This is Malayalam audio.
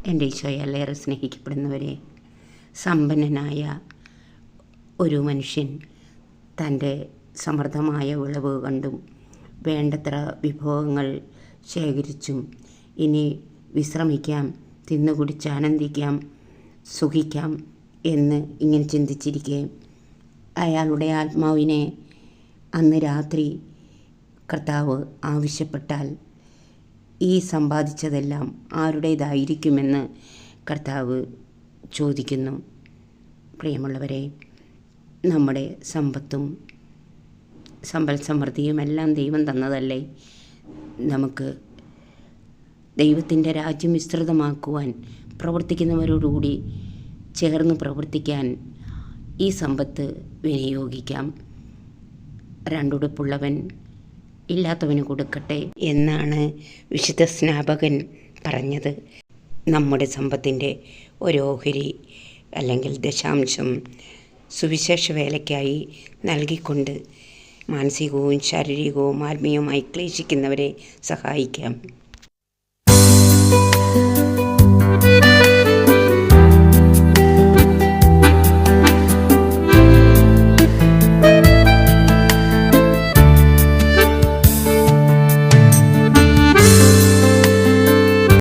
എൻ്റെ ഈശോയാൽ ഏറെ സ്നേഹിക്കപ്പെടുന്നവരെ, സമ്പന്നനായ ഒരു മനുഷ്യൻ തൻ്റെ സമൃദ്ധമായ വിളവ് കണ്ടും വേണ്ടത്ര വിഭവങ്ങൾ ശേഖരിച്ചും ഇനി വിശ്രമിക്കാം, തിന്നുകുടിച്ച് ആനന്ദിക്കാം, സുഖിക്കാം എന്ന് ഇങ്ങനെ ചിന്തിച്ചിരിക്കെ അയാളുടെ ആത്മാവിനെ അന്ന് രാത്രി കർത്താവ് ആവശ്യപ്പെട്ടാൽ ഈ സമ്പാദിച്ചതെല്ലാം ആരുടേതായിരിക്കുമെന്ന് കർത്താവ് ചോദിക്കുന്നു. പ്രിയമുള്ളവരെ, നമ്മുടെ സമ്പത്തും സമ്പൽ സമൃദ്ധിയും എല്ലാം ദൈവം തന്നതല്ലേ? നമുക്ക് ദൈവത്തിൻ്റെ രാജ്യം വിസ്തൃതമാക്കുവാൻ പ്രവർത്തിക്കുന്നവരോടുകൂടി ചേർന്ന് പ്രവർത്തിക്കാൻ ഈ സമ്പത്ത് വിനിയോഗിക്കാം. രണ്ടുടുപ്പുള്ളവൻ ഇല്ലാത്തവന് കൊടുക്കട്ടെ എന്നാണ് വിശുദ്ധ സ്നാപകൻ പറഞ്ഞത്. നമ്മുടെ സമ്പത്തിൻ്റെ ഒരു ഓഹരി അല്ലെങ്കിൽ ദശാംശം സുവിശേഷ വേലയ്ക്കായി നൽകിക്കൊണ്ട് മാനസികവും ശാരീരികവും ആത്മീയവുമായി ക്ലേശിക്കുന്നവരെ സഹായിക്കാം.